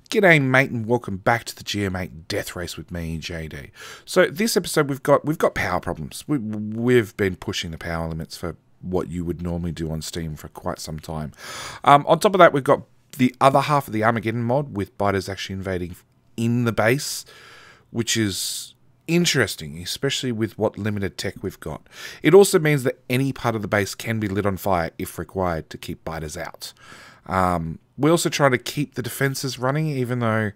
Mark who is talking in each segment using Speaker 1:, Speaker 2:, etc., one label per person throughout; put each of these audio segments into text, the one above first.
Speaker 1: G'day mate and welcome back to the GM8 Deathrace with me, JD. So this episode we've got power problems. We've been pushing the power limits for what you would normally do on Steam for quite some time. On top of that, we've got the other half of the Armageddon mod with biters actually invading in the base, which is interesting, especially with what limited tech we've got. It also means that any part of the base can be lit on fire if required to keep biters out. We're also trying to keep the defenses running, even though,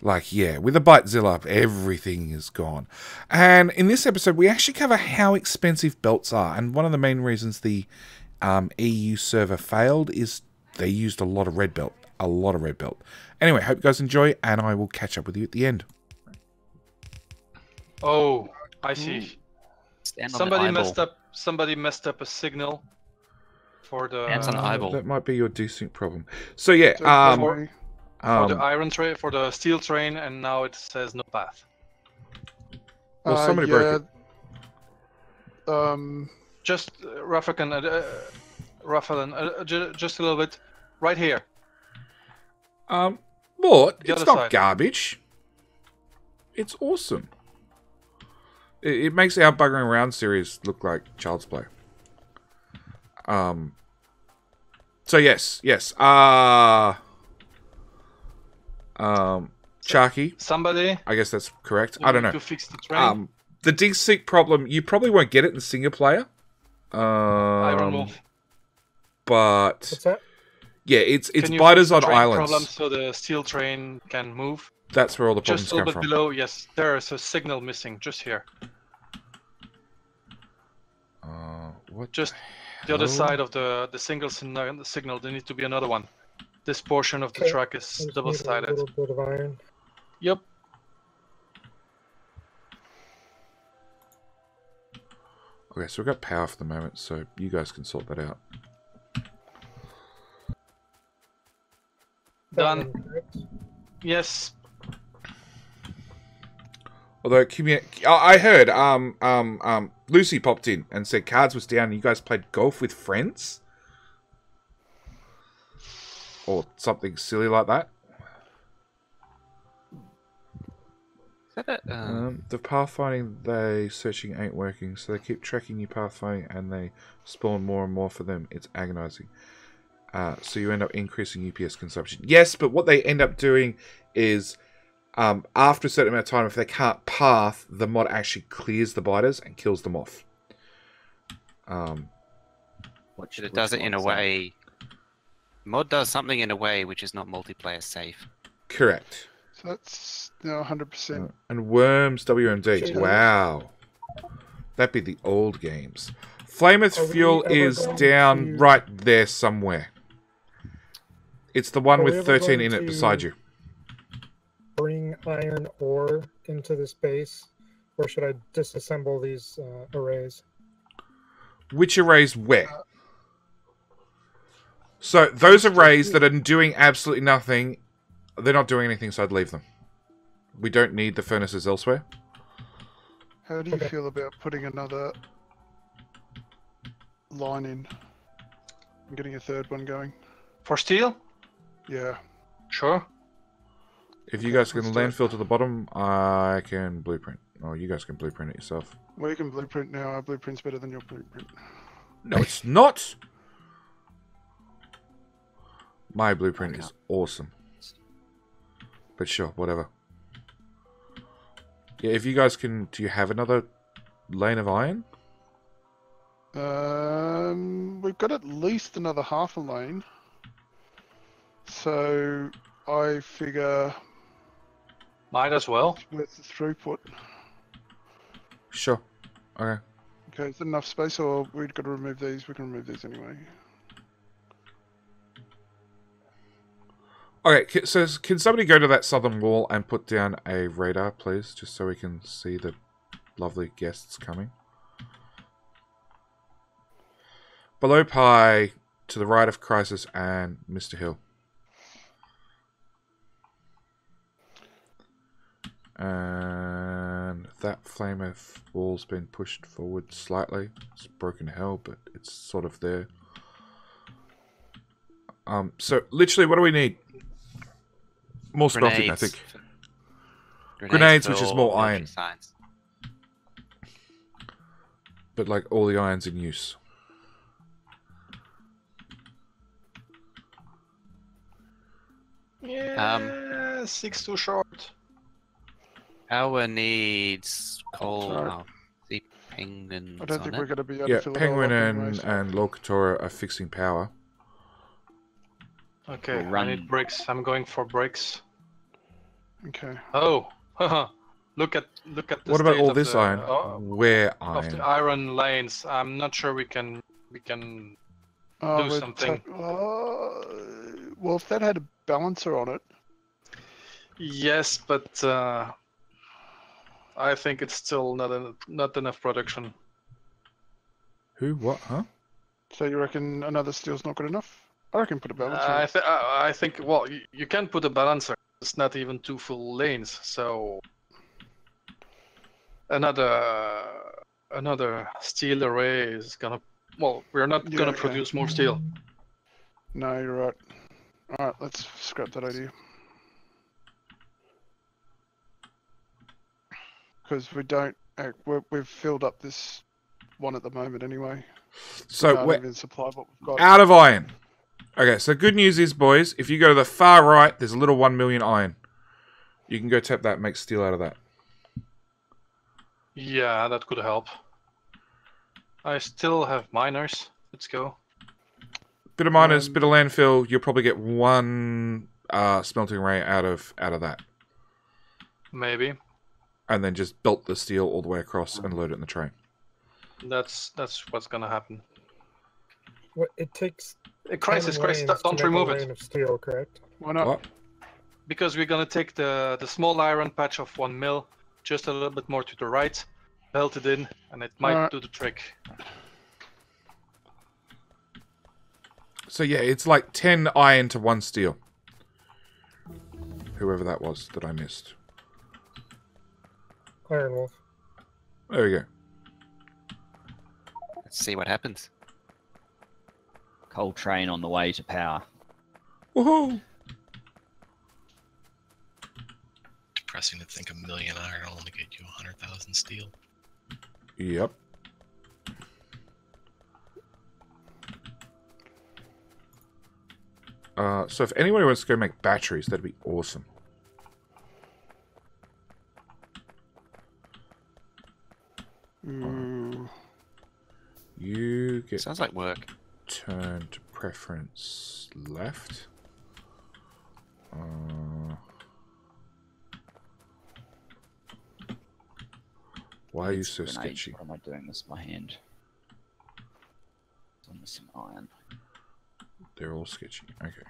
Speaker 1: like, yeah, with the Biterzilla, everything is gone. And in this episode, we actually cover how expensive belts are. And one of the main reasons the EU server failed is they used a lot of red belt. A lot of red belt. Anyway, hope you guys enjoy, and I will catch up with you at the end.
Speaker 2: Oh, I see.
Speaker 3: Somebody
Speaker 2: messed up a signal for the
Speaker 1: that might be your desync problem. So yeah,
Speaker 2: for the iron train, for the steel train, and now it says no path.
Speaker 1: Well, somebody broke
Speaker 2: it. Just Rafael, just a little bit, right here.
Speaker 1: What? It's not
Speaker 2: side.
Speaker 1: Garbage. It's awesome. It makes our buggering around series look like child's play. So yes. Sharky.
Speaker 2: Somebody.
Speaker 1: I guess that's correct. I don't know.
Speaker 2: To fix the train.
Speaker 1: The desync problem, you probably won't get it in single player.
Speaker 2: Iron Wolf.
Speaker 1: But
Speaker 4: what's that?
Speaker 1: Yeah, it's biters on islands.
Speaker 2: Problem so the steel train can move.
Speaker 1: That's where all the problems
Speaker 2: just a little
Speaker 1: come
Speaker 2: bit
Speaker 1: from.
Speaker 2: below. Yes, there is a signal missing just here.
Speaker 1: What?
Speaker 2: Just the other side of the single signal. There needs to be another one. This portion of the track is double-sided.
Speaker 4: A little bit of iron.
Speaker 2: Yep.
Speaker 1: Okay, so we've got power for the moment, so you guys can sort that out.
Speaker 2: Done. Yes.
Speaker 1: Although I heard Lucy popped in and said cards was down and you guys played golf with friends? Or something silly like that.
Speaker 3: Is that
Speaker 1: the pathfinding they searching ain't working, so they keep tracking you pathfinding and they spawn more and more for them. It's agonizing. So you end up increasing UPS consumption. Yes, but what they end up doing is after a certain amount of time, if they can't path, the mod actually clears the biters and kills them off.
Speaker 3: it does it in a way. Mod does something in a way which is not multiplayer safe.
Speaker 1: Correct.
Speaker 5: So that's now 100%.
Speaker 1: And Worms WMD. Wow. That'd be the old games. Flame's fuel is down right there somewhere. It's the one with 13 in it beside you.
Speaker 4: Bring iron ore into this base, or should I disassemble these arrays?
Speaker 1: Which arrays where? So those arrays that are doing absolutely nothing, they're not doing anything, so I'd leave them. We don't need the furnaces elsewhere.
Speaker 5: How do you feel about putting another line in? I'm getting a third one going.
Speaker 2: For steel?
Speaker 5: Yeah.
Speaker 2: Sure.
Speaker 1: If you guys can landfill to the bottom, I can blueprint. Oh, you guys can blueprint it yourself.
Speaker 5: We can blueprint now. Our blueprint's better than your blueprint.
Speaker 1: No, it's not! My blueprint is awesome. But sure, whatever. Yeah, if you guys can... Do you have another lane of iron?
Speaker 5: We've got at least another half a lane. So I figure...
Speaker 2: Might as well.
Speaker 5: With the throughput.
Speaker 1: Sure. Okay.
Speaker 5: Okay, is there enough space, or we've got to remove these? We can remove these anyway.
Speaker 1: Okay, so can somebody go to that southern wall and put down a radar, please? Just so we can see the lovely guests coming. Below Pi, to the right of Crisis and Mr. Hill. And that flame of wall's been pushed forward slightly. It's broken hell, but it's sort of there. So literally, what do we need? More smelting, I think. Grenades, which is
Speaker 3: for
Speaker 1: more
Speaker 3: military
Speaker 1: iron.
Speaker 3: Science.
Speaker 1: But like all the irons in use.
Speaker 2: Yeah, 6 too short.
Speaker 3: Power needs coal.
Speaker 5: Sorry.
Speaker 3: Oh, the penguins
Speaker 5: I don't
Speaker 3: on
Speaker 5: think
Speaker 3: it.
Speaker 5: we're going to be able
Speaker 1: Yeah,
Speaker 5: to fill
Speaker 1: Penguin
Speaker 5: it all up anyway, so-
Speaker 1: and Locatora are fixing power.
Speaker 2: Okay,
Speaker 6: We'll
Speaker 2: I
Speaker 6: run-
Speaker 2: need bricks. I'm going for bricks.
Speaker 5: Okay.
Speaker 2: Oh, haha. Look at the
Speaker 1: What about
Speaker 2: state
Speaker 1: all
Speaker 2: of
Speaker 1: this
Speaker 2: the,
Speaker 1: iron? Where
Speaker 2: of the
Speaker 1: iron?
Speaker 2: iron lanes. I'm not sure we can do
Speaker 5: we're
Speaker 2: something.
Speaker 5: well, if that had a balancer on it,
Speaker 2: Yes, but I think it's still not enough production.
Speaker 1: Who? What? Huh?
Speaker 5: so you reckon another steel's not good enough? I reckon put a balancer on it.
Speaker 2: I think well you can put a balancer. It's not even 2 full lanes, so another steel array is gonna. Well, we're not
Speaker 5: Yeah,
Speaker 2: gonna
Speaker 5: okay.
Speaker 2: produce more steel.
Speaker 5: No, you're right. Alright, let's scrap that idea. Because we don't... we've filled up this one at the moment anyway.
Speaker 1: So
Speaker 5: Can't
Speaker 1: we're
Speaker 5: even supply what we've got.
Speaker 1: out of iron. Okay, so good news is, boys, if you go to the far right, there's a little 1 million iron. You can go tap that and make steel out of that.
Speaker 2: Yeah, that could help. I still have miners. Let's go.
Speaker 1: Bit of miners, bit of landfill. You'll probably get 1 smelting array out of that,
Speaker 2: Maybe.
Speaker 1: and then just belt the steel all the way across and load it in the train.
Speaker 2: That's what's gonna happen.
Speaker 4: What, it takes
Speaker 2: Crisis,
Speaker 4: 10
Speaker 2: Crisis,
Speaker 4: lanes to
Speaker 2: don't
Speaker 4: make a
Speaker 2: remove
Speaker 4: lane
Speaker 2: it.
Speaker 4: of steel, correct?
Speaker 5: Why not?
Speaker 1: What?
Speaker 2: Because we're gonna take the small iron patch of 1 mil, just a little bit more to the right, belt it in, and it might
Speaker 5: Alright.
Speaker 2: do the trick.
Speaker 1: So yeah, it's like 10 iron to 1 steel. Whoever that was that I missed.
Speaker 4: Iron Wolf.
Speaker 1: There we go.
Speaker 3: Let's see what happens.
Speaker 6: Coal train on the way to power.
Speaker 1: Woohoo!
Speaker 7: Depressing to think 1 million iron will only get you 100,000 steel.
Speaker 1: Yep. So if anybody wants to go make batteries, that'd be awesome.
Speaker 5: Ooh.
Speaker 1: You get
Speaker 3: Sounds like work.
Speaker 1: turned to preference left. Why are you so
Speaker 6: Grenades.
Speaker 1: sketchy?
Speaker 6: What am I doing this with my hand? I'm missing iron.
Speaker 1: They're all sketchy. Okay.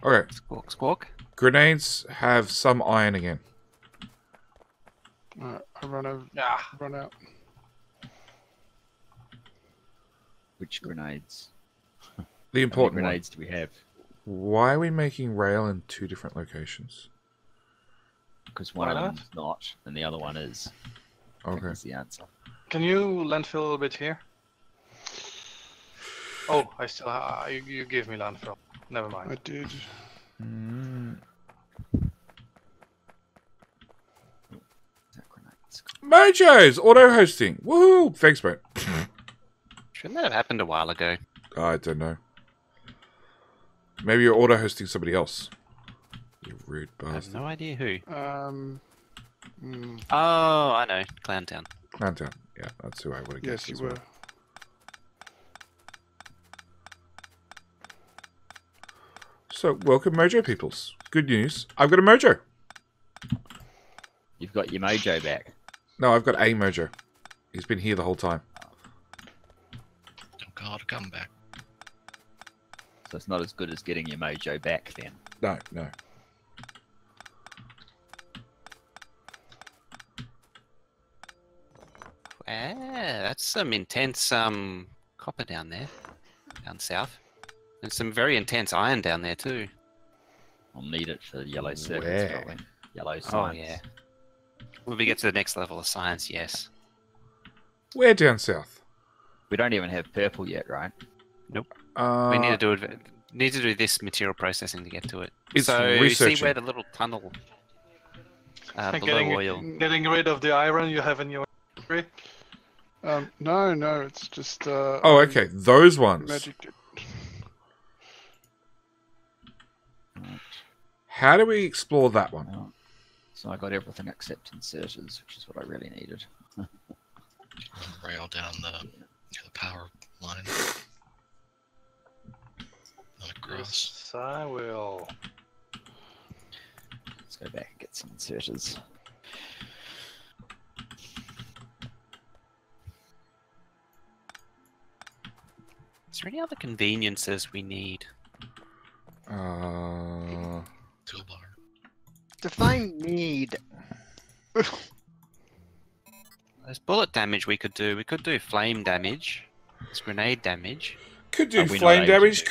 Speaker 1: Okay.
Speaker 3: Squawk, squawk.
Speaker 1: Grenades have some iron again.
Speaker 5: Alright, I run out.
Speaker 6: Which grenades?
Speaker 1: The
Speaker 6: How many
Speaker 1: important one.
Speaker 6: grenades do we have?
Speaker 1: Why are we making rail in 2 different locations?
Speaker 6: Because one
Speaker 2: Why
Speaker 6: of
Speaker 2: not?
Speaker 6: them's not, and the other one is. I think
Speaker 1: Okay.
Speaker 6: is the answer.
Speaker 2: Can you landfill a little bit here? Oh, I still you gave me landfill. Never mind.
Speaker 5: I did.
Speaker 6: Is that grenades?
Speaker 1: Mojo's auto hosting. Woohoo! Thanks, mate.
Speaker 3: Shouldn't that have happened a while ago?
Speaker 1: I don't know. Maybe you're auto hosting somebody else. You rude
Speaker 3: I have
Speaker 1: bastard.
Speaker 3: no idea who. Oh, I know. Clowntown.
Speaker 1: Clowntown. Yeah, that's who I would have guessed
Speaker 5: Yes, you
Speaker 1: as well.
Speaker 5: were.
Speaker 1: So, welcome, Mojo peoples. Good news. I've got a Mojo.
Speaker 6: You've got your mojo back.
Speaker 1: No, I've got a Mojo. He's been here the whole time.
Speaker 7: Don't call it a comeback.
Speaker 6: So it's not as good as getting your mojo back then.
Speaker 1: No, no.
Speaker 3: That's some intense copper down there, down south, and some very intense iron down there too.
Speaker 6: I'll need it for yellow circuits,
Speaker 1: Where?
Speaker 6: probably. Yellow
Speaker 3: Oh
Speaker 6: signs.
Speaker 3: yeah. When we get to the next level of science, yes.
Speaker 1: Where down south?
Speaker 6: We don't even have purple yet, right?
Speaker 3: We need to do this material processing to get to it.
Speaker 1: It's
Speaker 3: so
Speaker 1: researching.
Speaker 3: see where the little tunnel
Speaker 2: And
Speaker 3: below oil.
Speaker 2: getting rid of the iron you have in your inventory.
Speaker 5: No, it's just.
Speaker 1: Oh, okay. Those ones.
Speaker 5: Magic.
Speaker 1: How do we explore that one?
Speaker 6: Oh. So I got everything except inserters, which is what I really needed.
Speaker 7: Rail down the power line. Not across.
Speaker 2: Yes, I will.
Speaker 6: Let's go back and get some inserters.
Speaker 3: Is there any other conveniences we need?
Speaker 7: Toolbar.
Speaker 5: Define need.
Speaker 3: There's bullet damage we could do. We could do flame damage. There's grenade damage.
Speaker 1: Could do
Speaker 6: Are we not
Speaker 1: flame
Speaker 6: able to
Speaker 1: damage.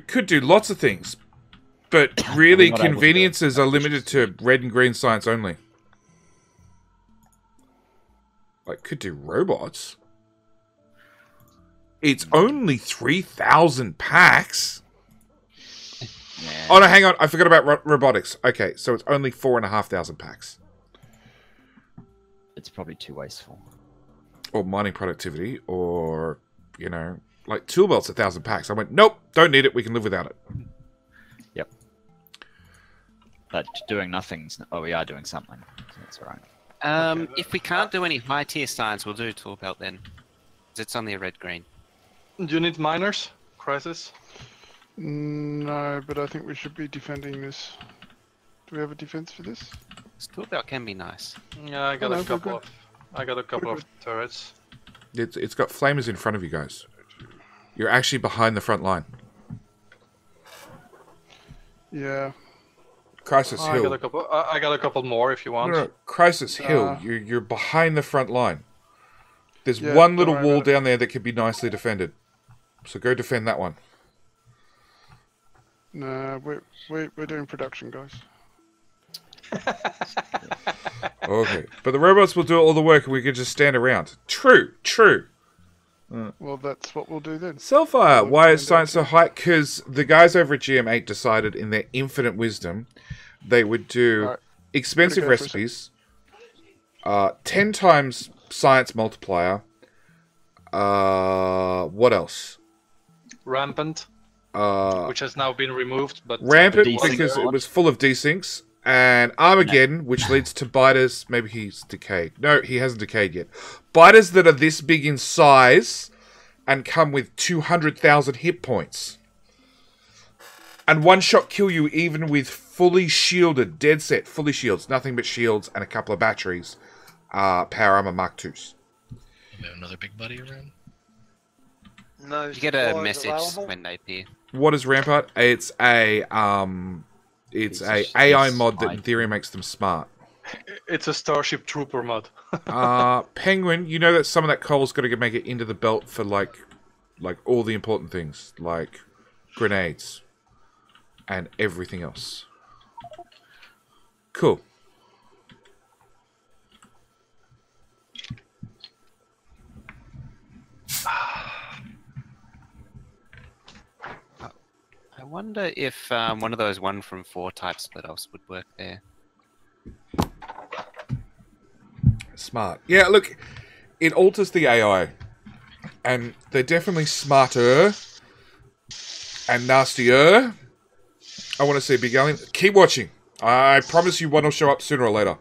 Speaker 1: Could do lots of things. But really,
Speaker 6: not able to do
Speaker 1: conveniences
Speaker 6: it?
Speaker 1: are limited to red and green science only. Like, could do robots. It's only 3,000 packs.
Speaker 6: Yeah.
Speaker 1: Oh no, hang on. I forgot about robotics. Okay, so it's only 4,500 packs.
Speaker 6: It's probably too wasteful.
Speaker 1: Or mining productivity, or, you know, like tool belts 1,000 packs. I went, nope, don't need it. We can live without it.
Speaker 6: Yep. But doing nothing's... Oh, we are doing something. So that's all right.
Speaker 3: If we can't do any high tier science, we'll do tool belt then. 'Cause it's only a red green.
Speaker 2: Do you need miners? Crisis?
Speaker 5: No, but I think we should be defending this. Do we have a defense for this?
Speaker 3: This tool belt can be nice.
Speaker 2: Yeah, I got
Speaker 5: no,
Speaker 2: a
Speaker 5: we're
Speaker 2: couple
Speaker 5: good.
Speaker 2: of. I got a couple
Speaker 5: We're
Speaker 2: of turrets.
Speaker 1: It's got flamers in front of you guys. You're actually behind the front line.
Speaker 5: Yeah.
Speaker 1: Crisis
Speaker 2: I
Speaker 1: Hill.
Speaker 2: got a couple. I got a couple more if you want.
Speaker 1: No, Crisis Hill. You're behind the front line. There's
Speaker 5: Yeah,
Speaker 1: one
Speaker 5: don't
Speaker 1: little
Speaker 5: worry
Speaker 1: wall
Speaker 5: about it.
Speaker 1: down there that can be nicely defended. So go defend that one.
Speaker 5: No, we're doing production, guys.
Speaker 1: Okay. But the robots will do all the work and we can just stand around. True.
Speaker 5: Well, that's what we'll do then.
Speaker 1: Cellfire,
Speaker 5: We'll
Speaker 1: why is
Speaker 5: stand
Speaker 1: science so high? Because the guys over at GM8 decided in their infinite wisdom they would do
Speaker 5: Alright,
Speaker 1: expensive
Speaker 5: gotta go for a sec.
Speaker 1: recipes, 10 times science multiplier. What else?
Speaker 2: Rampant,
Speaker 1: Uh,
Speaker 2: which has now been removed, but
Speaker 1: Rampant
Speaker 6: Desync
Speaker 1: because it
Speaker 6: mod.
Speaker 1: was full of desyncs, and Armageddon, which leads to biters. Maybe he's decayed. No, he hasn't decayed yet. Biters that are this big in size and come with 200,000 hit points, and one shot kill you even with fully shielded, dead set, fully shields, nothing but shields and a couple of batteries. Power armor Mark IIs.
Speaker 7: We have another big buddy around.
Speaker 8: No.
Speaker 3: You get a
Speaker 8: supplies
Speaker 3: message
Speaker 8: available?
Speaker 3: when they appear.
Speaker 1: What is Rampart? It's a
Speaker 6: It's
Speaker 1: a
Speaker 6: a
Speaker 1: AI mod that in
Speaker 6: slide.
Speaker 1: theory makes them smart.
Speaker 2: it's a Starship Trooper mod.
Speaker 1: Penguin, you know that some of that coal's got to make it into the belt for like all the important things, like grenades and everything else. Cool.
Speaker 3: I wonder if one of those 1 from 4 type split-offs would work there.
Speaker 1: Smart. Yeah, look, it alters the AI. And they're definitely smarter and nastier. I want to see Big Alien. Keep watching. I promise you one will show up sooner or later.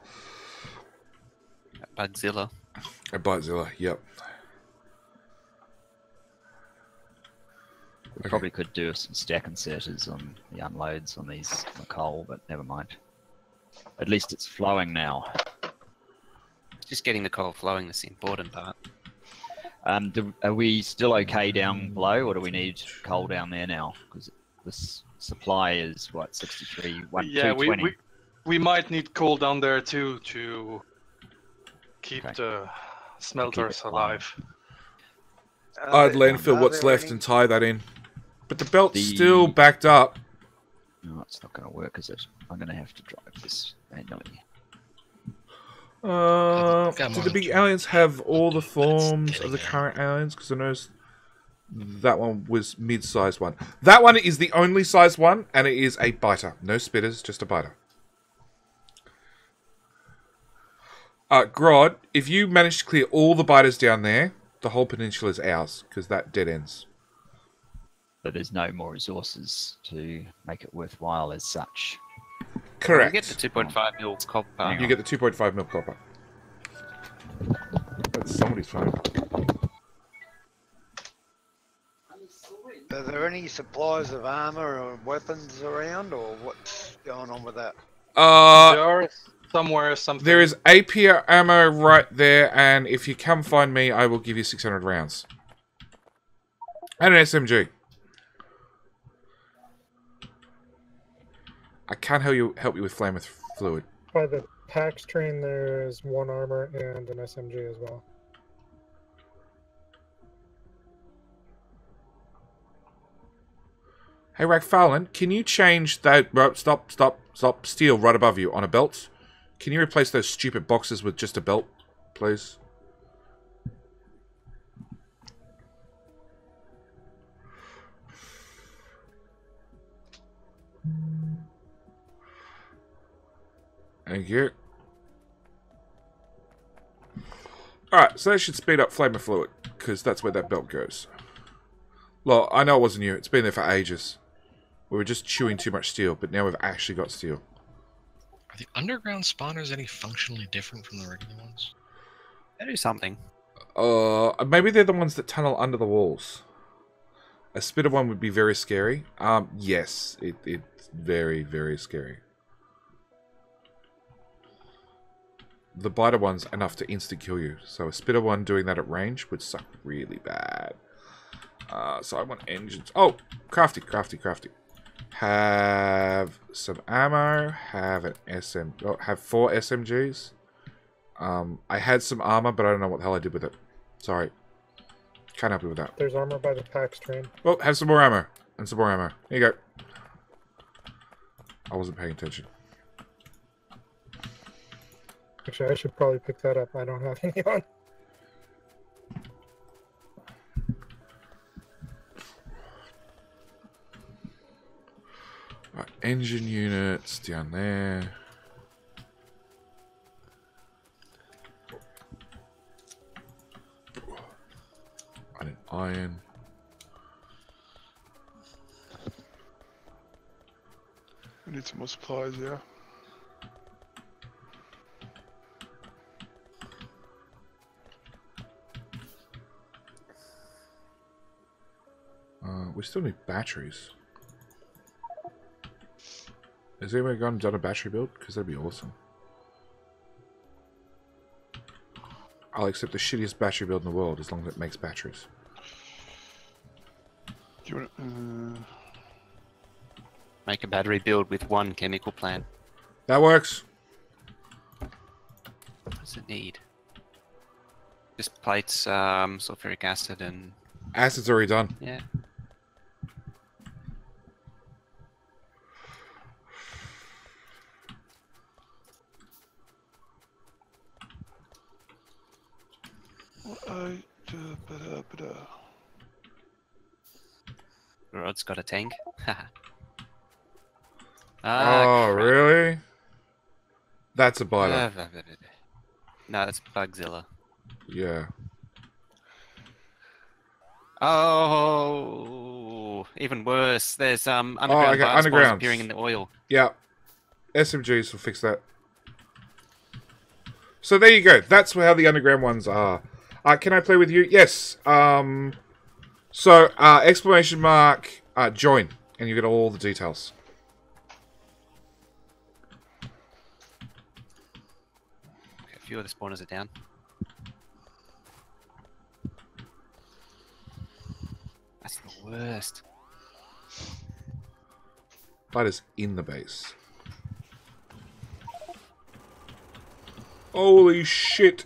Speaker 3: Bugzilla.
Speaker 1: A Biterzilla, yep.
Speaker 6: We probably could do some stack inserters on the unloads on these on the coal, but never mind. At least it's flowing now.
Speaker 3: Just getting the coal flowing is the important part.
Speaker 6: Are we still okay down below, or do we need coal down there now? Because this supply is what 63,
Speaker 2: Yeah,
Speaker 6: 220.
Speaker 2: we might need coal down there too to keep
Speaker 6: Okay.
Speaker 2: the smelters
Speaker 6: flowing.
Speaker 2: alive.
Speaker 1: I'd landfill
Speaker 8: Are
Speaker 1: what's
Speaker 8: there
Speaker 1: left
Speaker 8: any-
Speaker 1: and tie that in. But the belt's
Speaker 6: The-
Speaker 1: still backed up.
Speaker 6: No, it's not going to work, is it? I'm going to have to drive this manually.
Speaker 7: Got
Speaker 1: Do the
Speaker 7: more
Speaker 1: big
Speaker 7: than
Speaker 1: aliens have all the
Speaker 7: but it's
Speaker 1: forms of
Speaker 7: getting
Speaker 1: the
Speaker 7: there.
Speaker 1: current aliens? Because I noticed that one was mid-sized one. That one is the only size one, and it is a biter. No spitters, just a biter. Grod, if you manage to clear all the biters down there, the whole peninsula is ours, because that dead ends.
Speaker 6: But there's no more resources to make it worthwhile as such.
Speaker 1: Correct.
Speaker 3: You get the 2.5 mil copper.
Speaker 6: Hang
Speaker 1: You
Speaker 6: on.
Speaker 1: get the 2.5 mil copper. That's somebody's phone.
Speaker 8: Are there any supplies of armor or weapons around, or what's going on with that?
Speaker 2: There are somewhere something.
Speaker 1: There is AP ammo right there, and if you come find me, I will give you 600 rounds. And an SMG. I can't help you with flame with fluid.
Speaker 4: By the PAX train, there's 1 armor and an SMG as well.
Speaker 1: Hey, Rackfarlane, can you change that... Stop. Steel right above you on a belt. Can you replace those stupid boxes with just a belt, please? Thank you. Alright, so that should speed up flame of fluid, because that's where that belt goes. Well, I know it wasn't you. It's been there for ages. We were just chewing too much steel, but now we've actually got steel.
Speaker 7: Are the underground spawners any functionally different from the regular ones?
Speaker 3: They do something.
Speaker 1: Maybe they're the ones that tunnel under the walls. A spitter one would be very scary. Yes, it's very, very scary. The biter one's enough to insta-kill you. So a spitter one doing that at range would suck really bad. So I want engines. Oh, crafty. Have some ammo. Have an SM. Oh, have 4 SMGs. I had some armor, but I don't know what the hell I did with it. Sorry. Can't help you with that.
Speaker 4: There's armor by the PAX train.
Speaker 1: Oh, have some more ammo. And some more ammo. Here you go. I wasn't paying attention.
Speaker 4: Actually, I should probably pick that up. I don't have any on.
Speaker 1: Right, engine units down there. And an iron.
Speaker 5: We need some more supplies, yeah.
Speaker 1: We still need batteries. Has anyone gone and done a battery build? Because that'd be awesome. I'll accept the shittiest battery build in the world as long as it makes batteries.
Speaker 5: Do you want
Speaker 3: Make a battery build with 1 chemical plant.
Speaker 1: That works.
Speaker 3: What does it need? Just plates, sulfuric acid, and
Speaker 1: Acid's already done.
Speaker 3: yeah. Rod's got a tank.
Speaker 1: Oh, really? That's a biter.
Speaker 3: No, that's Bugzilla.
Speaker 1: Yeah.
Speaker 3: Oh, even worse. There's underground
Speaker 1: okay,
Speaker 3: bars
Speaker 1: undergrounds.
Speaker 3: appearing in the oil.
Speaker 1: Yeah. SMGs will fix that. So there you go. That's how the underground ones are. Can I play with you? Yes. So, exclamation mark, join. And you get all the details.
Speaker 3: Okay, a few of the spawners are down. That's the worst.
Speaker 1: Biter's in the base. Holy shit.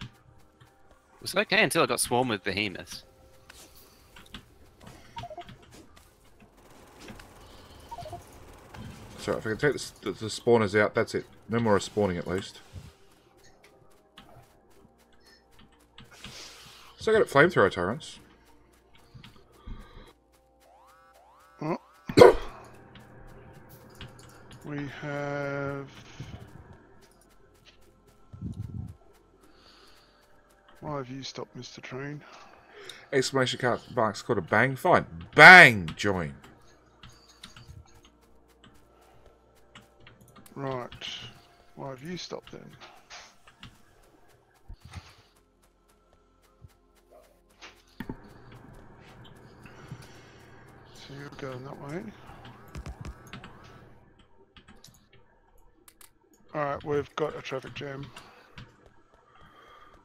Speaker 3: It was okay until I got swarmed with behemoths.
Speaker 1: So if I can take the spawners out, that's it. No more are spawning, at least. Still got flamethrower turrets.
Speaker 5: Oh. We have... Why have you stopped, Mr. Train?
Speaker 1: Exclamation marks called a bang. Fine. Bang! Join.
Speaker 5: Right. Why have you stopped then? So you're going that way. Alright, we've got a traffic jam.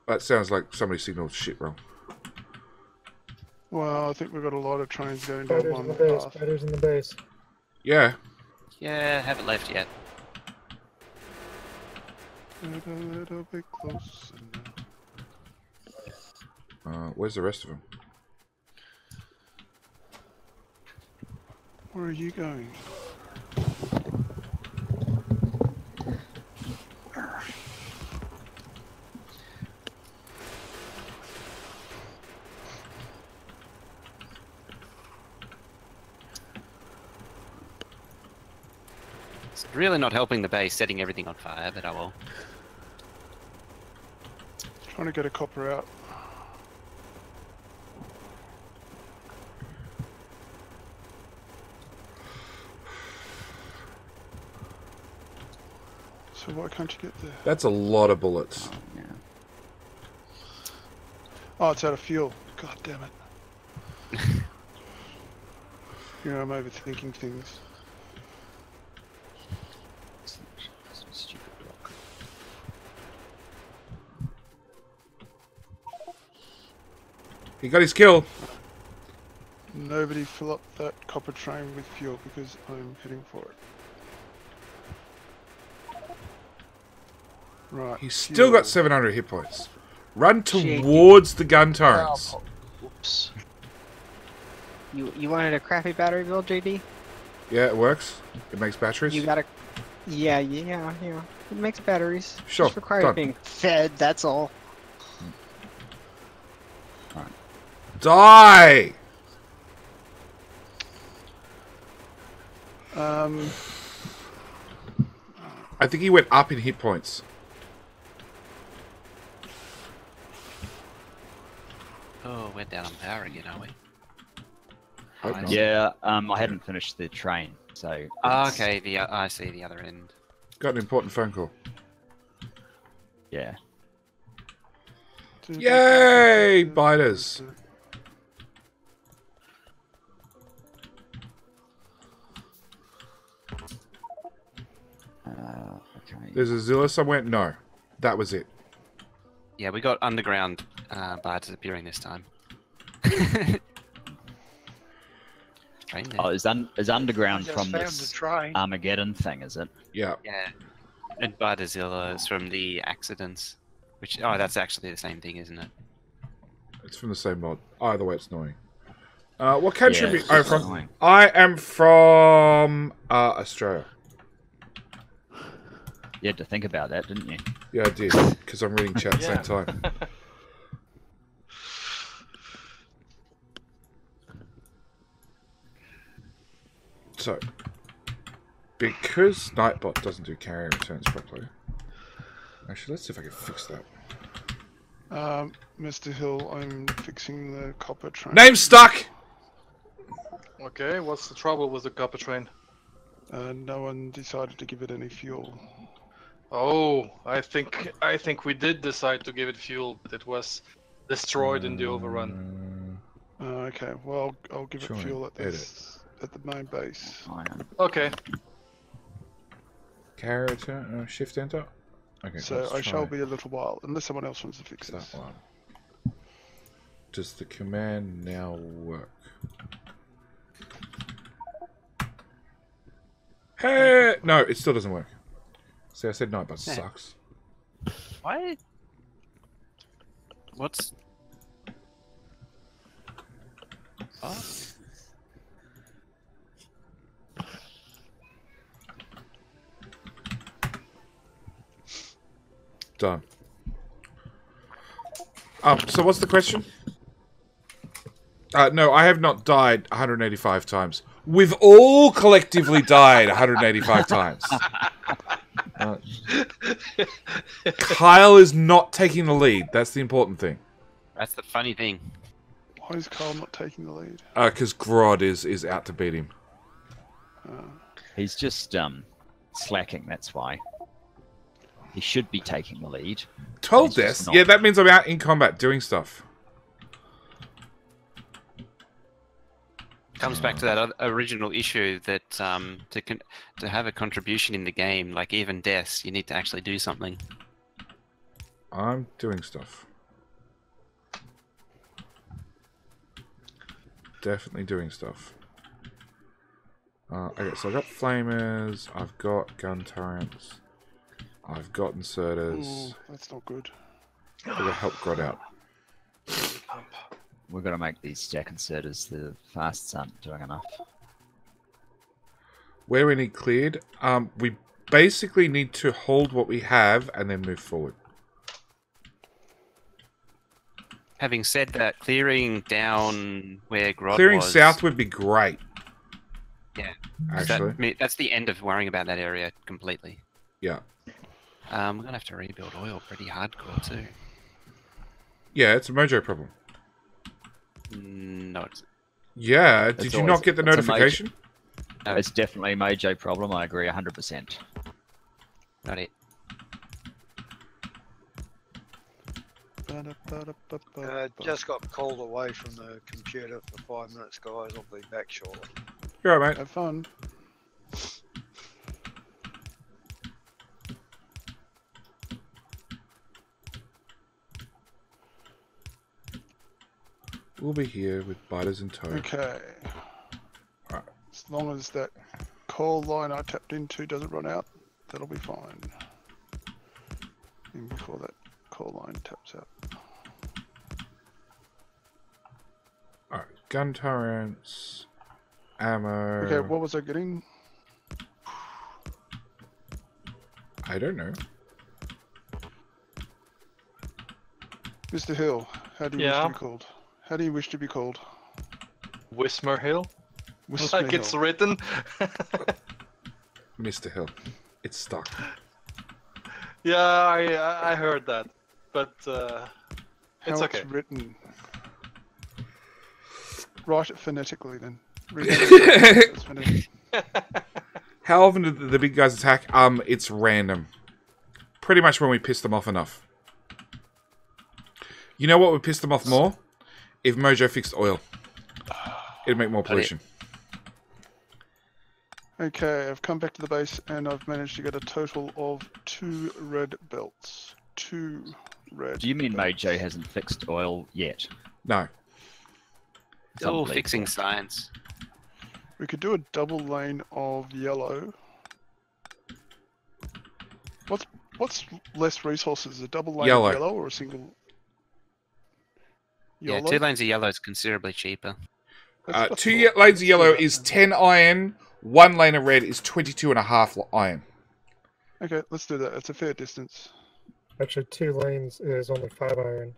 Speaker 1: That sounds like somebody signaled shit wrong.
Speaker 5: Well, I think we've got a lot of trains going down
Speaker 4: Spiders in
Speaker 5: one
Speaker 4: the base.
Speaker 5: path.
Speaker 4: Spiders in the base.
Speaker 1: Yeah.
Speaker 3: Yeah, haven't left yet.
Speaker 5: Get a little bit closer now.
Speaker 1: Where's the rest of them?
Speaker 5: Where are you going?
Speaker 3: It's really not helping the base, setting everything on fire, but I will.
Speaker 5: Trying to get a copper out. So why can't you get there?
Speaker 1: That's a lot of bullets.
Speaker 6: Yeah.
Speaker 5: Oh, it's out of fuel. God damn it. You know, I'm overthinking things.
Speaker 6: Stupid block.
Speaker 1: He got his kill.
Speaker 5: Nobody fill up that copper train with fuel because I'm heading for it. Right.
Speaker 1: He's still
Speaker 5: fuel.
Speaker 1: got 700 hit points. Run towards the gun turrets.
Speaker 9: Oops. You wanted a crappy battery build, JD?
Speaker 1: Yeah, it works. It makes batteries.
Speaker 9: You gotta... Yeah. It makes batteries.
Speaker 1: Sure,
Speaker 9: Just requires
Speaker 1: done.
Speaker 9: being fed, that's all.
Speaker 1: Die! I think he went up in hit points.
Speaker 3: Oh, we're down on power again, are we?
Speaker 1: Hope not.
Speaker 6: Yeah, I hadn't finished the train, so.
Speaker 3: Ah,
Speaker 6: it's-
Speaker 3: okay, I see the other end.
Speaker 1: Got an important phone call.
Speaker 6: Yeah.
Speaker 1: Yay! Biters.
Speaker 6: Okay.
Speaker 1: There's a Zilla somewhere? No. That was it.
Speaker 3: Yeah, we got underground bars appearing this time. Train there.
Speaker 6: Oh, is underground
Speaker 8: Just
Speaker 6: from
Speaker 8: found
Speaker 6: this
Speaker 8: the train.
Speaker 6: Armageddon thing, is it?
Speaker 1: Yeah.
Speaker 3: Yeah. And Biterzilla is from the accidents. Which, oh, that's actually the same thing, isn't it?
Speaker 1: It's from the same mod. Either way, it's annoying. What country
Speaker 6: Yeah,
Speaker 1: are
Speaker 6: it's
Speaker 1: you from?
Speaker 6: annoying.
Speaker 1: I am from Australia.
Speaker 6: You had to think about that, didn't you?
Speaker 1: Yeah, I did. Because I'm reading chat at the same time. So, because Nightbot doesn't do carrier returns properly. Actually, let's see if I can fix that.
Speaker 5: Mr. Hill, I'm fixing the copper train.
Speaker 1: Name stuck!
Speaker 2: Okay, what's the trouble with the copper train?
Speaker 5: No one decided to give it any fuel.
Speaker 2: Oh, I think we did decide to give it fuel, but it was destroyed in the overrun.
Speaker 5: Okay, well, I'll give it
Speaker 1: Join,
Speaker 5: fuel at
Speaker 1: edit.
Speaker 5: at the main base.
Speaker 6: Iron.
Speaker 2: Okay.
Speaker 1: Carrier return, shift enter. Okay,
Speaker 5: So
Speaker 1: let's
Speaker 5: I shall
Speaker 1: try
Speaker 5: be a little while, unless someone else wants to fix
Speaker 1: that
Speaker 5: this.
Speaker 1: one. Does the command now work? Hey! No, it still doesn't work. See, I said no, but it
Speaker 3: Yeah.
Speaker 1: sucks.
Speaker 3: Why? What's... Oh.
Speaker 1: Done. So what's the question? No, I have not died 185 times. We've all collectively died 185 times. Kyle is not taking the lead. That's the important thing.
Speaker 3: That's the funny thing.
Speaker 5: Why is Kyle not taking the lead?
Speaker 1: Because Grod is out to beat him.
Speaker 6: He's just slacking, that's why. He should be taking the lead.
Speaker 1: 12 deaths? Yeah, that means I'm out in combat doing stuff.
Speaker 3: Comes back to that original issue that to have a contribution in the game, like even deaths, you need to actually do something.
Speaker 1: I'm doing stuff. Definitely doing stuff. Okay, so I've got flamers, I've got gun turrets, I've got inserters.
Speaker 5: Ooh, that's not good.
Speaker 1: I'm gonna help Grod out.
Speaker 6: We've got to make these jack inserters. The fasts aren't doing enough.
Speaker 1: Where we need cleared, we basically need to hold what we have and then move forward.
Speaker 3: Having said that, clearing down where Grod
Speaker 1: Clearing
Speaker 3: was,
Speaker 1: south would be great.
Speaker 3: Yeah,
Speaker 1: Actually.
Speaker 3: that's the end of worrying about that area completely.
Speaker 1: Yeah.
Speaker 3: We're gonna have to rebuild oil pretty hardcore too.
Speaker 1: Yeah, it's a mojo problem.
Speaker 3: No, it's
Speaker 1: Yeah, did you not get the notification?
Speaker 3: no,
Speaker 6: It's definitely a mojo problem. I agree 100%.
Speaker 3: not it.
Speaker 8: Just got called away from the computer for 5 minutes, guys. I'll be back shortly.
Speaker 1: You're alright, mate.
Speaker 5: Have fun.
Speaker 1: We'll be here with biters in tow.
Speaker 5: Okay.
Speaker 1: Alright.
Speaker 5: As long as that coal line I tapped into doesn't run out, that'll be fine. Even before that coal line taps out.
Speaker 1: Alright, gun turrets, ammo.
Speaker 5: Okay, what was I getting?
Speaker 1: I don't know.
Speaker 5: Mr. Hill, how do you wish to be called? How do you wish to be called?
Speaker 2: Wismer Hill?
Speaker 5: Wismer
Speaker 2: Like it's
Speaker 5: Hill.
Speaker 2: written?
Speaker 1: Mr. Hill. It's stuck.
Speaker 2: Yeah, I heard that. But
Speaker 5: How
Speaker 2: it's okay.
Speaker 5: it's written. Write it phonetically then. Read it phonetically.
Speaker 1: How often do the big guys attack? It's random. Pretty much when we piss them off enough. You know what would piss them off more? If Mojo fixed oil. It'd make more pollution.
Speaker 5: Okay, I've come back to the base and I've managed to get a total of 2 red belts. 2 red.
Speaker 6: Do you mean
Speaker 5: belts.
Speaker 6: Mojo hasn't fixed oil yet?
Speaker 1: No.
Speaker 3: It's all
Speaker 6: Unbelievable.
Speaker 3: fixing science.
Speaker 5: We could do a double lane of yellow. What's less resources? A double lane
Speaker 1: Yellow.
Speaker 5: of yellow or a single?
Speaker 3: Yeah,
Speaker 5: Yellow?
Speaker 3: 2 lanes of yellow is considerably cheaper.
Speaker 5: That's what I
Speaker 1: 2
Speaker 5: thought.
Speaker 1: lanes of yellow is 10 iron. 1 lane of red is 22.5 iron.
Speaker 5: Okay, let's do that. It's a fair distance.
Speaker 4: Actually, 2 lanes is only 5 iron.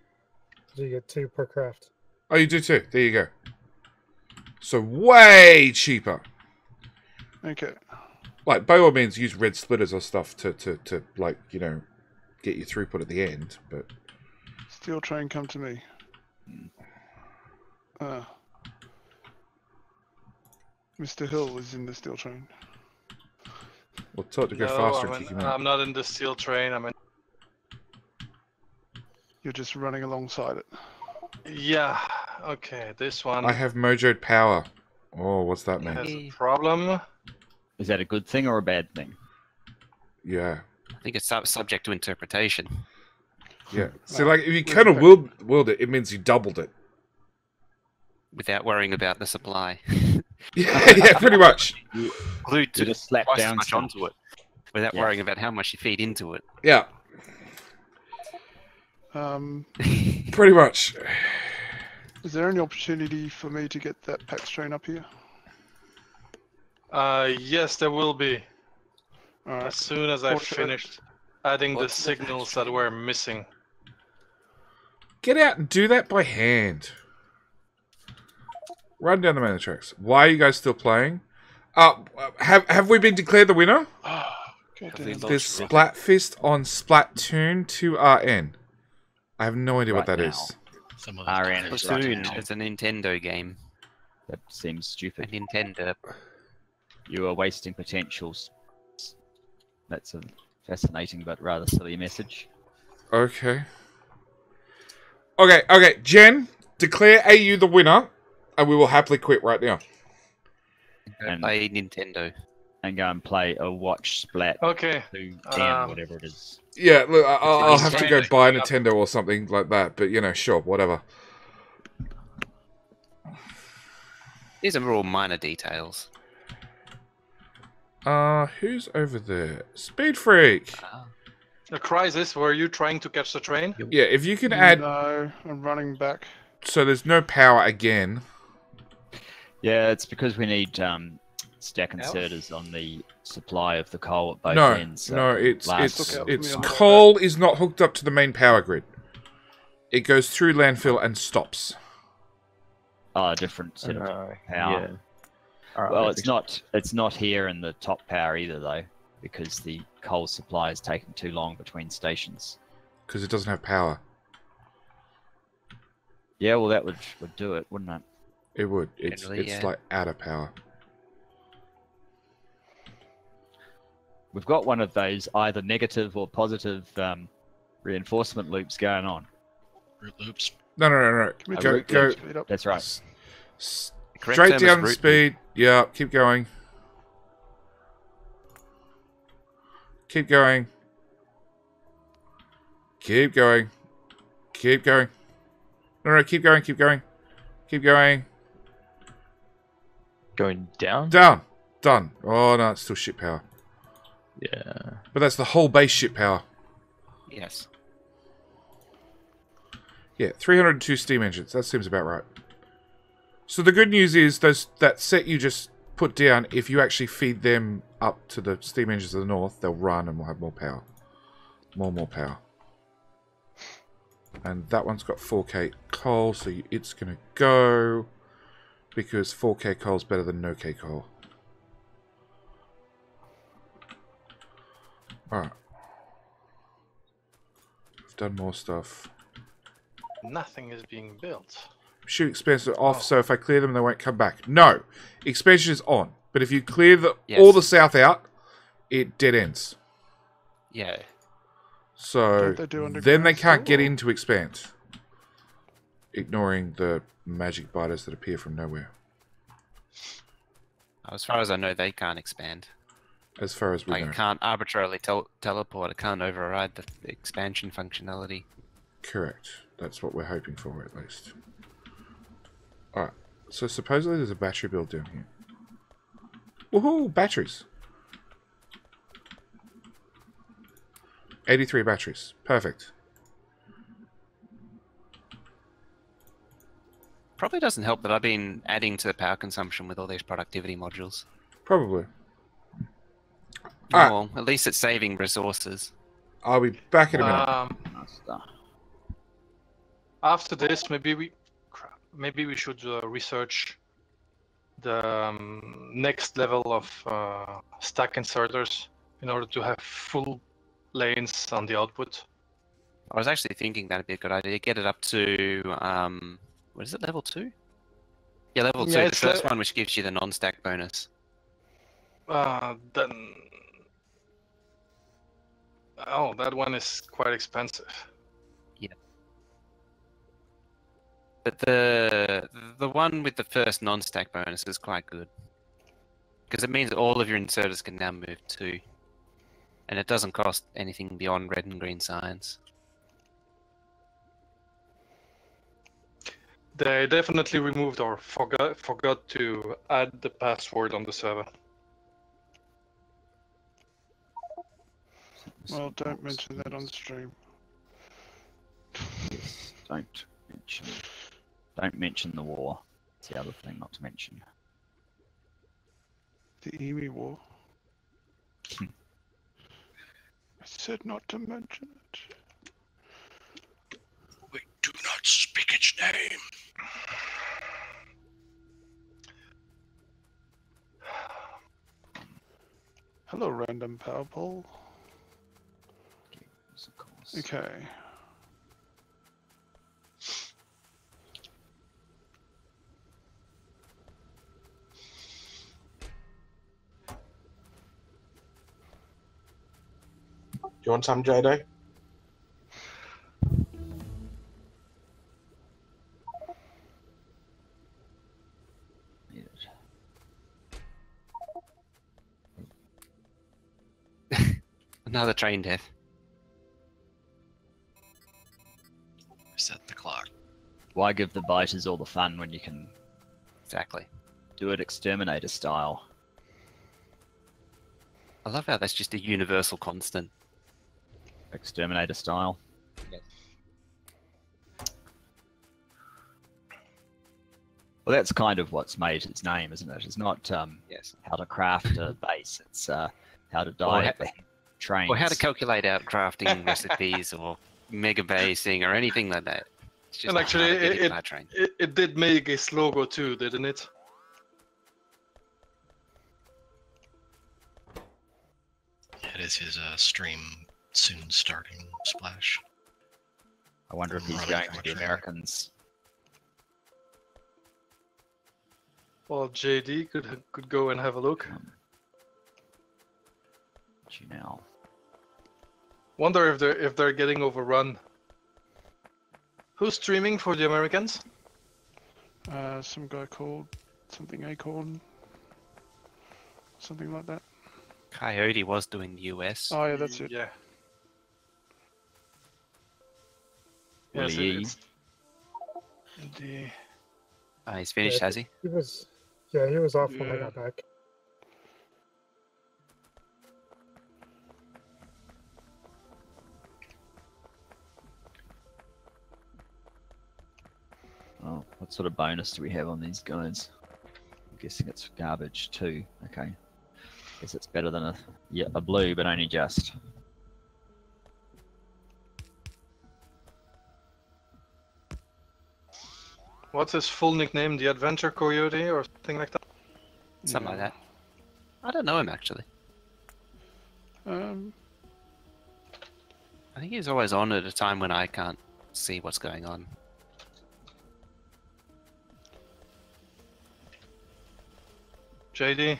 Speaker 4: So you get 2 per craft.
Speaker 1: Oh, you do too. There you go. So way cheaper.
Speaker 5: Okay.
Speaker 1: Like, by all means, use red splitters or stuff to like, you know, get your throughput at the end, but...
Speaker 5: Steel train, come to me. Mr. Hill is in the steel train.
Speaker 1: We'll tell it to go
Speaker 2: No,
Speaker 1: faster and kick him out.
Speaker 2: I'm not in the steel train. I'm in.
Speaker 5: You're just running alongside it.
Speaker 2: Yeah. Okay, this one
Speaker 1: I have mojoed power. Oh, what's that mean?
Speaker 2: has a problem.
Speaker 6: Is that a good thing or a bad thing?
Speaker 1: Yeah.
Speaker 3: I think it's subject to interpretation.
Speaker 1: Yeah. So, like, if you kind of willed it, it means you doubled it.
Speaker 3: Without worrying about the supply.
Speaker 1: Yeah, pretty much.
Speaker 3: Glued to
Speaker 6: You just slap
Speaker 3: twice as
Speaker 6: down
Speaker 3: much
Speaker 6: stuff.
Speaker 3: onto it. Without
Speaker 6: Yeah.
Speaker 3: worrying about how much you feed into it.
Speaker 1: Yeah,
Speaker 5: Is
Speaker 1: pretty much.
Speaker 5: there any opportunity for me to get that PAX train up here?
Speaker 2: Yes, there will be.
Speaker 5: Alright.
Speaker 2: As soon as I
Speaker 5: Fortunate.
Speaker 2: finished. adding the
Speaker 3: What's the
Speaker 2: signals that we're missing.
Speaker 1: Get out and do that by hand. Run down the main tracks. Why are you guys still playing? Have we been declared the winner?
Speaker 5: God
Speaker 3: Have we
Speaker 5: damn.
Speaker 1: There's
Speaker 3: lost?
Speaker 1: Splatfist on Splatoon 2RN. I have no idea what
Speaker 6: Right
Speaker 1: that
Speaker 6: now.
Speaker 1: is.
Speaker 7: Some of
Speaker 6: RN
Speaker 7: those
Speaker 6: is right
Speaker 3: Splatoon
Speaker 6: now.
Speaker 3: is a Nintendo game.
Speaker 6: That seems
Speaker 3: A
Speaker 6: stupid.
Speaker 3: Nintendo.
Speaker 6: You are wasting potentials. That's a fascinating but rather silly message.
Speaker 1: Okay. Okay, Jen, declare AU the winner, and we will happily quit right now.
Speaker 6: And-
Speaker 3: Play Nintendo.
Speaker 6: And go and play a watch splat
Speaker 2: Okay.
Speaker 6: 2M, whatever it is.
Speaker 1: Yeah, look, I'll have to go
Speaker 2: Nintendo.
Speaker 1: buy a Nintendo or something like that, but, you know, sure, whatever.
Speaker 3: These are all minor details.
Speaker 1: Who's over there? Speed Freak!
Speaker 2: The crisis, were you trying to catch the train?
Speaker 1: Yeah, if you can add...
Speaker 5: No, I'm running back.
Speaker 1: So there's no power again.
Speaker 6: Yeah, it's because we need stack
Speaker 2: Elf?
Speaker 6: inserters on the supply of the coal at both
Speaker 1: No,
Speaker 6: ends.
Speaker 1: no, it's
Speaker 6: lasts-
Speaker 5: Look out for me on the
Speaker 1: coal is not hooked up to the main power grid. It goes through landfill and stops.
Speaker 6: Oh, a different set of power.
Speaker 10: Yeah. Alright,
Speaker 6: Well,
Speaker 10: maybe.
Speaker 6: it's not here in the top power either though, because the coal supply is taking too long between stations.
Speaker 1: Because it doesn't have power.
Speaker 6: Yeah, well that would do it, wouldn't it?
Speaker 1: It would. It's
Speaker 3: Generally, yeah.
Speaker 1: like out of power.
Speaker 6: We've got one of those either negative or positive reinforcement loops going on.
Speaker 7: root loops.
Speaker 1: No.
Speaker 5: Can we
Speaker 1: Go,
Speaker 5: take
Speaker 1: go.
Speaker 5: speed up?
Speaker 6: That's right.
Speaker 3: Correct
Speaker 1: Straight
Speaker 3: term is
Speaker 1: down
Speaker 3: root
Speaker 1: speed. Yeah, keep going. Keep going. Keep going. Keep going. No, keep going, keep going. Keep going.
Speaker 10: Going down?
Speaker 1: Down. Done. Oh, no, it's still ship power.
Speaker 10: Yeah.
Speaker 1: But that's the whole base ship power.
Speaker 3: Yes.
Speaker 1: Yeah, 302 steam engines. That seems about right. So the good news is that set you just put down, if you actually feed them up to the steam engines of the north, they'll run and we'll have more power. More power. And that one's got 4K coal, so it's going to go, because 4K coal is better than no K coal. Alright. I've done more stuff.
Speaker 2: Nothing is being built.
Speaker 1: Shoot expansion off, so if I clear them, they won't come back. No, expansion is on. But if you clear
Speaker 3: Yes.
Speaker 1: all the south out, it dead ends.
Speaker 3: Yeah.
Speaker 1: So
Speaker 5: Don't they do
Speaker 1: then they
Speaker 5: underground
Speaker 1: can't
Speaker 5: still,
Speaker 1: get
Speaker 5: or-
Speaker 1: into expand. Ignoring the magic biters that appear from nowhere.
Speaker 3: As far as I know, they can't expand.
Speaker 1: As far as we
Speaker 3: Like,
Speaker 1: know.
Speaker 3: it can't arbitrarily teleport. It can't override the expansion functionality.
Speaker 1: Correct. That's what we're hoping for, at least. Alright. So supposedly there's a battery build down here. Woohoo! Batteries! 83 batteries. Perfect.
Speaker 3: Probably doesn't help that I've been adding to the power consumption with all these productivity modules.
Speaker 1: Probably. Alright.
Speaker 3: Well, at least it's saving resources.
Speaker 1: I'll be back in a minute.
Speaker 6: Nice stuff.
Speaker 2: After this, maybe we should research the next level of stack inserters in order to have full lanes on the output.
Speaker 3: I was actually thinking that'd be a good idea. Get it up to, what is it, level 2? Yeah, level 2,
Speaker 2: Yeah,
Speaker 3: the
Speaker 2: it's
Speaker 3: first one, which gives you the non-stack bonus.
Speaker 2: Then, oh, that one is quite expensive.
Speaker 3: But the one with the first non-stack bonus is quite good. Because it means all of your inserters can now move too. And it doesn't cost anything beyond red and green signs.
Speaker 2: They definitely removed or forgot to add the password on the server.
Speaker 5: Well, don't mention that on stream.
Speaker 6: Yes, don't mention the war. It's the other thing not to mention.
Speaker 5: The Emi War. said not to mention it.
Speaker 7: We do not speak its name.
Speaker 5: Hello, random power pole. Okay.
Speaker 11: Do you want some, JD?
Speaker 3: Another train death.
Speaker 7: Set the clock.
Speaker 6: Why give the biters all the fun when you can
Speaker 3: Exactly.
Speaker 6: do it exterminator style?
Speaker 3: I love how that's just a universal constant.
Speaker 6: Exterminator style.
Speaker 3: Yes.
Speaker 6: Well, that's kind of what's made its name, isn't it? It's not
Speaker 3: Yes.
Speaker 6: how to craft a base. It's how to
Speaker 3: Or
Speaker 6: die
Speaker 3: ha-
Speaker 6: at the trains.
Speaker 3: Or how to calculate out crafting recipes or mega basing or anything like that. It's just
Speaker 2: And actually,
Speaker 3: how to get it by train.
Speaker 2: it did make its logo too, didn't it?
Speaker 7: It is his stream soon starting splash.
Speaker 6: I wonder if he's
Speaker 7: Running
Speaker 6: going
Speaker 7: from
Speaker 6: to
Speaker 7: a
Speaker 6: the
Speaker 7: trailer.
Speaker 6: Americans.
Speaker 2: Well, JD could go and have a look.
Speaker 6: You now.
Speaker 2: Wonder if they're getting overrun. Who's streaming for the Americans?
Speaker 5: Some guy called something Acorn. Something like that.
Speaker 3: Coyote was doing the US.
Speaker 5: Oh yeah, that's it.
Speaker 2: Yeah.
Speaker 6: Willie
Speaker 2: Yes,
Speaker 6: E.
Speaker 2: it's the
Speaker 3: He's finished,
Speaker 4: Yeah,
Speaker 3: has he?
Speaker 4: He was, yeah, he was off when I
Speaker 2: Yeah.
Speaker 4: got back.
Speaker 6: Oh, what sort of bonus do we have on these guys? I'm guessing it's garbage too. Okay. Guess it's better than a blue, but only just.
Speaker 2: what's his full nickname? The Adventure Coyote or something like that?
Speaker 3: Something like that. I don't know him actually.
Speaker 5: that.
Speaker 3: I think he's always on at a time when I can't see what's going on.
Speaker 2: JD.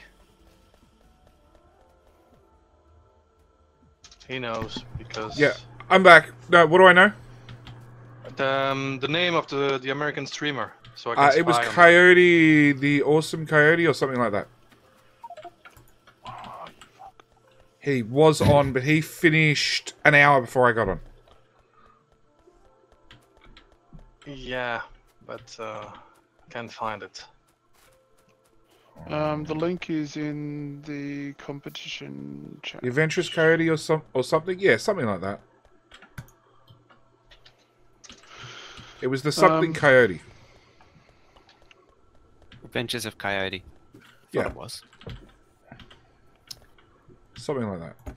Speaker 2: He knows because
Speaker 1: Yeah, I'm back. No, what do I know?
Speaker 2: the name of the American streamer. So I can
Speaker 1: It was
Speaker 2: spy on him.
Speaker 1: Coyote, the Awesome Coyote, or something like that. He was on, but he finished an hour before I got on.
Speaker 2: Yeah, but can't find it.
Speaker 5: The link is in the competition chat.
Speaker 1: The Adventurous Coyote or something? Yeah, something like that. It was the something Coyote.
Speaker 3: Adventures of Coyote.
Speaker 1: Yeah.
Speaker 3: Thought it was.
Speaker 1: Something like that.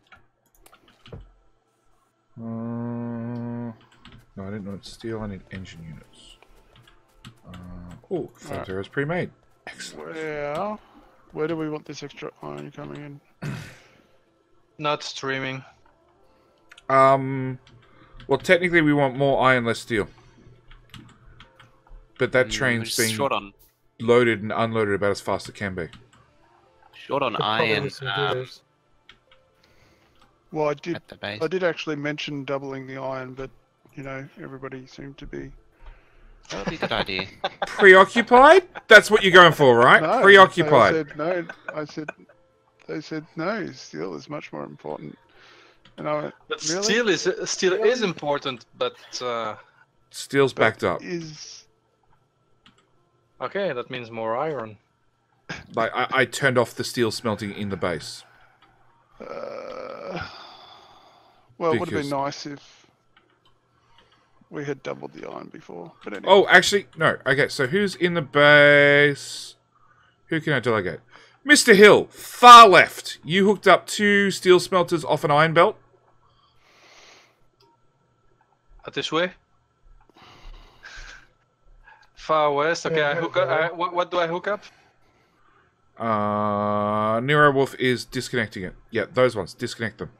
Speaker 1: No, I didn't know it's steel. I need engine units. Oh, Factorio is pre-made. Excellent.
Speaker 5: Where do we want this extra iron coming in?
Speaker 2: Not streaming.
Speaker 1: Well, technically we want more iron, less steel. But that
Speaker 3: We're
Speaker 1: train's
Speaker 3: just
Speaker 1: being
Speaker 3: short on
Speaker 1: loaded and unloaded about as fast as it can be.
Speaker 3: short on
Speaker 4: Could probably
Speaker 3: iron
Speaker 4: use some gears.
Speaker 5: Well,
Speaker 3: at the base.
Speaker 5: I did actually mention doubling the iron, but you know, everybody seemed to be
Speaker 3: That would be a good idea.
Speaker 1: Preoccupied? That's what you're going for, right?
Speaker 5: No,
Speaker 1: Preoccupied.
Speaker 5: They said no. They said no. Steel is much more important. And I went,
Speaker 2: But
Speaker 5: really?
Speaker 2: steel is important, but
Speaker 1: Steel's backed up.
Speaker 5: Is
Speaker 2: okay, that means more iron.
Speaker 1: Like, I turned off the steel smelting in the base.
Speaker 5: well, it would have
Speaker 1: Because-
Speaker 5: been nice if we had doubled the iron before. But anyway.
Speaker 1: Oh, actually, no. Okay, so who's in the base? Who can I delegate? Mr. Hill, far left. You hooked up 2 steel smelters off an iron belt?
Speaker 2: This way. Far west. Okay, I hook up. What do I hook up?
Speaker 1: Nero Wolf is disconnecting it. Yeah, those ones. Disconnect them.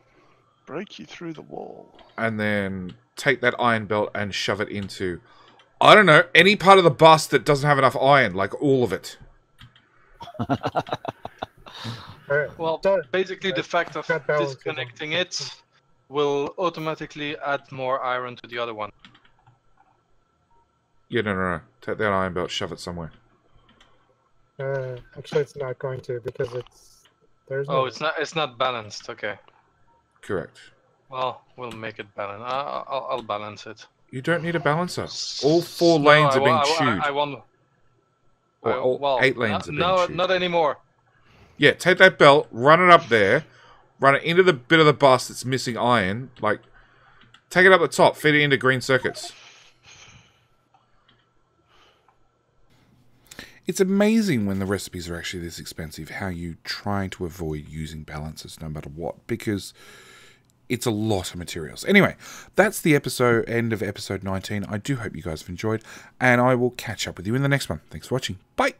Speaker 5: Break you through the wall.
Speaker 1: And then take that iron belt and shove it into, I don't know, any part of the bus that doesn't have enough iron, like all of it.
Speaker 2: Well, basically the fact of disconnecting it will automatically add more iron to the other one.
Speaker 1: Yeah, no. Take that iron belt, shove it somewhere.
Speaker 4: Actually, it's not going to because there's.
Speaker 2: Oh, it's not balanced. Okay.
Speaker 1: Correct.
Speaker 2: Well, we'll make it balanced. I'll balance it.
Speaker 1: You don't need a balancer. All 4 lanes are being chewed.
Speaker 2: I want.
Speaker 1: All 8 lanes are being chewed.
Speaker 2: Not anymore.
Speaker 1: Yeah, take that belt, run it up there, run it into the bit of the bus that's missing iron. Like, take it up the top, feed it into green circuits. It's amazing when the recipes are actually this expensive, how you try to avoid using balancers no matter what, because it's a lot of materials. Anyway, that's the end of episode 19. I do hope you guys have enjoyed, and I will catch up with you in the next one. Thanks for watching. Bye!